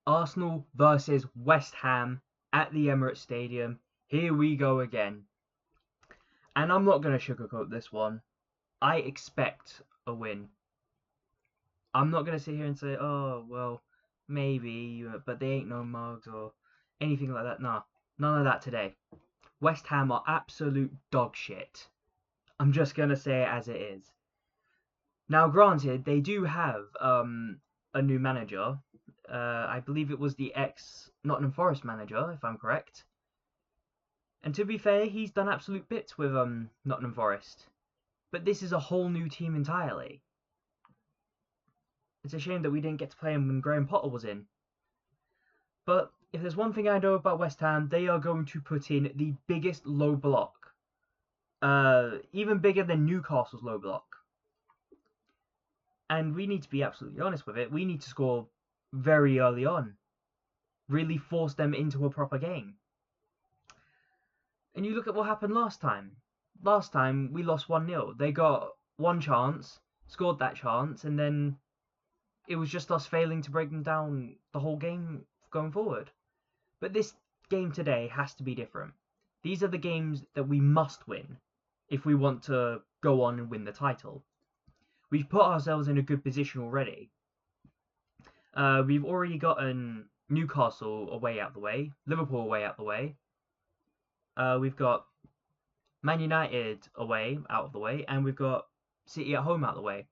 Arsenal versus West Ham at the Emirates Stadium. Here we go again. And I'm not going to sugarcoat this one. I expect a win. I'm not going to sit here and say, oh, well, maybe, but they ain't no mugs or anything like that. Nah, none of that today. West Ham are absolute dog shit. I'm just going to say it as it is. Now, granted, they do have a new manager. I believe it was the ex-Nottingham Forest manager, if I'm correct. And to be fair, he's done absolute bits with Nottingham Forest. But this is a whole new team entirely. It's a shame that we didn't get to play him when Graham Potter was in. But if there's one thing I know about West Ham, they are going to put in the biggest low block. Even bigger than Newcastle's low block. And we need to be absolutely honest with it. We need to score very early on. Really force them into a proper game. And you look at what happened last time. Last time we lost 1-0. They got one chance, scored that chance, and then it was just us failing to break them down the whole game going forward. But this game today has to be different. These are the games that we must win if we want to go on and win the title. We've put ourselves in a good position already. We've already gotten Newcastle away out the way, Liverpool away out the way. We've got Man United away out of the way, and we've got City at home out of the way.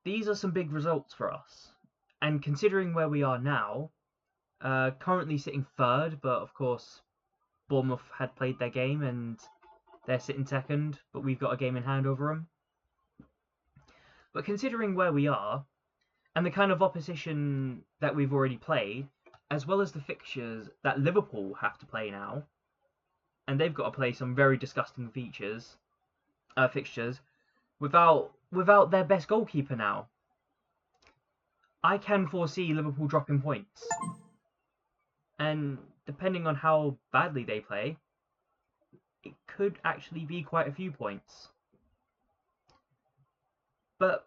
These are some big results for us. And considering where we are now, currently sitting third, but of course Bournemouth had played their game and they're sitting second, but we've got a game in hand over them. But considering where we are, and the kind of opposition that we've already played, as well as the fixtures that Liverpool have to play now, and they've got to play some very disgusting fixtures, without their best goalkeeper now, I can foresee Liverpool dropping points. And depending on how badly they play, it could actually be quite a few points. But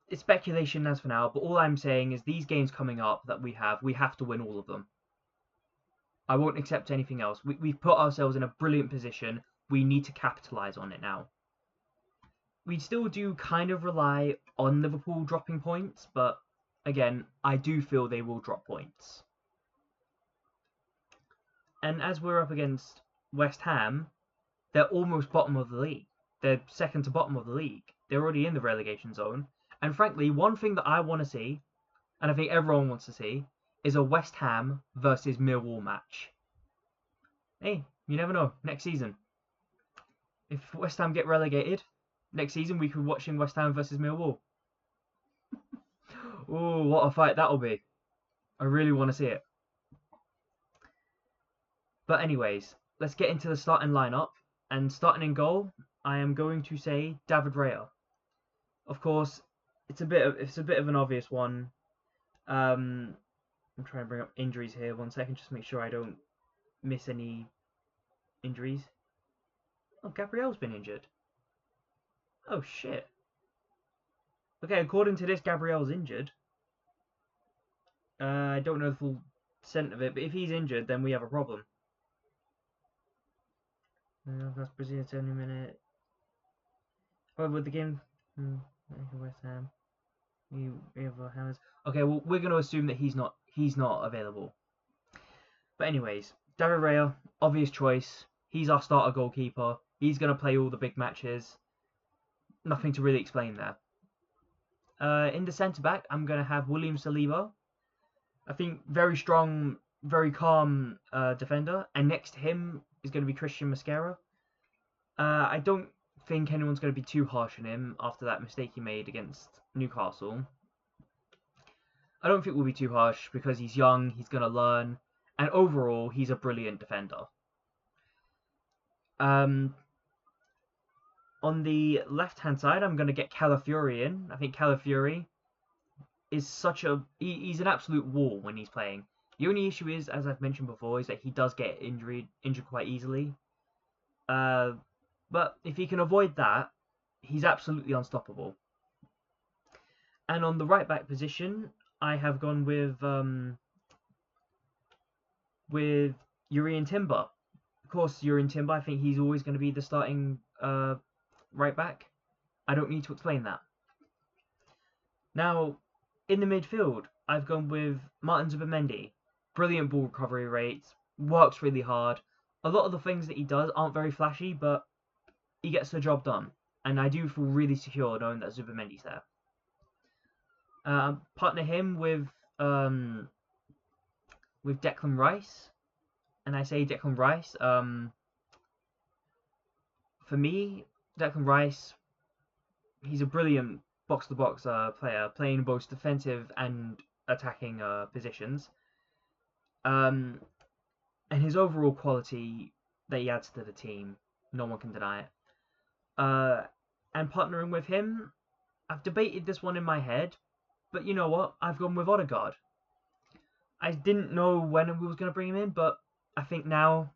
it's speculation as for now, but all I'm saying is these games coming up that we have to win all of them. I won't accept anything else. We've put ourselves in a brilliant position. We need to capitalise on it now. We still do kind of rely on Liverpool dropping points, but again, I do feel they will drop points. And as we're up against West Ham, they're almost bottom of the league. They're second to bottom of the league. They're already in the relegation zone. And frankly, one thing that I want to see, and I think everyone wants to see, is a West Ham versus Millwall match. Hey, you never know. Next season, if West Ham get relegated, next season we could be watching West Ham versus Millwall. Oh, what a fight that'll be. I really want to see it. But anyways, let's get into the starting lineup. And starting in goal, I am going to say David Raya. Of course, it's a bit of an obvious one. I'm trying to bring up injuries here. 1 second, just to make sure I don't miss any injuries. Oh, Gabriel's been injured. Oh shit. Okay, according to this, Gabriel's injured. I don't know the full extent of it, but if he's injured, then we have a problem. That's Brazil 70 minute. However, with the game, West Ham, we have our hands. Okay, well we're going to assume that he's not available. But anyways, David Raya, obvious choice. He's our starter goalkeeper. He's going to play all the big matches. Nothing to really explain there. In the centre back, I'm going to have William Saliba. I think very strong, very calm defender. And next to him is going to be Christian Mosquera. I don't think anyone's going to be too harsh on him after that mistake he made against Newcastle. I don't think we'll be too harsh because he's young, he's going to learn, and overall, he's a brilliant defender. On the left-hand side, I'm going to get Calafiori in. I think Calafiori is he's an absolute wall when he's playing. The only issue is, as I've mentioned before, is that he does get injured quite easily. But if he can avoid that, he's absolutely unstoppable. And on the right back position, I have gone with Jurrien Timber. Of course, Jurrien Timber, I think he's always going to be the starting right back. I don't need to explain that. Now, in the midfield, I've gone with Martin Zubimendi. Brilliant ball recovery rates, works really hard. A lot of the things that he does aren't very flashy, but he gets the job done. And I do feel really secure knowing that Zubimendi's there. Partner him with Declan Rice. And I say Declan Rice. For me, Declan Rice, he's a brilliant box-to-box player, playing both defensive and attacking positions. And his overall quality that he adds to the team, no one can deny it. And partnering with him, I've debated this one in my head, but you know what? I've gone with Odegaard. I didn't know when we was going to bring him in, but I think now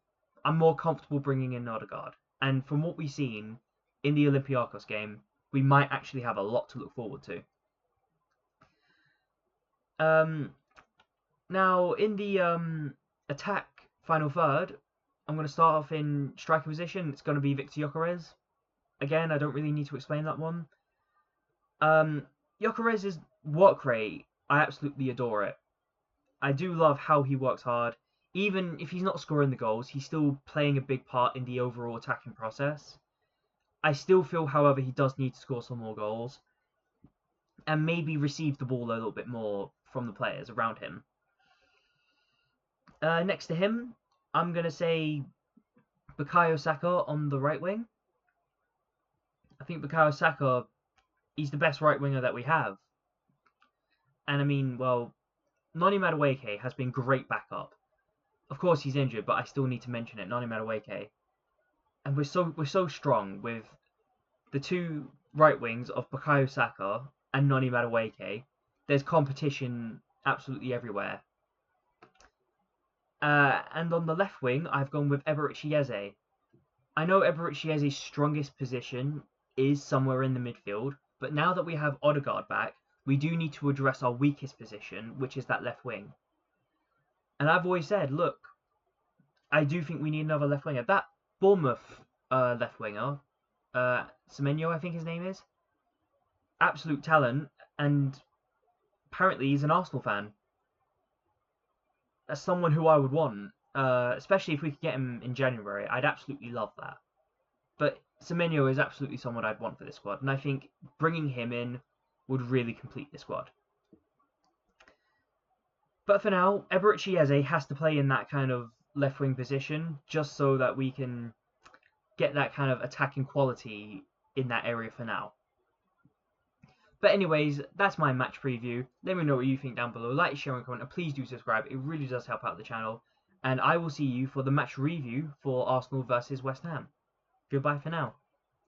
I'm more comfortable bringing in Odegaard. And from what we've seen in the Olympiacos game, we might actually have a lot to look forward to. Now, in the attack final third, I'm going to start off in striker position. It's going to be Victor Gyökeres. Again, I don't really need to explain that one. Gyökeres' work rate, I absolutely adore it. I do love how he works hard. Even if he's not scoring the goals, he's still playing a big part in the overall attacking process. I still feel, however, he does need to score some more goals. And maybe receive the ball a little bit more from the players around him. Next to him, I'm going to say Bukayo Saka on the right wing. I think Bukayo Saka, he's the best right winger that we have. And I mean, well, Noni Madueke has been great backup. Of course, he's injured, but I still need to mention it. Noni Madueke, and we're so strong with the two right wings of Bukayo Saka and Noni Madueke. There's competition absolutely everywhere. And on the left wing, I've gone with Eberechi Eze. I know Eberechi Eze's strongest position is somewhere in the midfield, but now that we have Odegaard back, we do need to address our weakest position, which is that left wing. And I've always said, look, I do think we need another left winger. That Bournemouth left winger, Semenyo, I think his name is, absolute talent, and apparently he's an Arsenal fan. That's someone who I would want, especially if we could get him in January. I'd absolutely love that. But Semenyo is absolutely someone I'd want for this squad, and I think bringing him in would really complete the squad. But for now, Eberechi Eze has to play in that kind of left wing position, just so that we can get that kind of attacking quality in that area for now. But anyways, that's my match preview. Let me know what you think down below. Like, share, and comment, and please do subscribe. It really does help out the channel. And I will see you for the match review for Arsenal versus West Ham. Goodbye for now.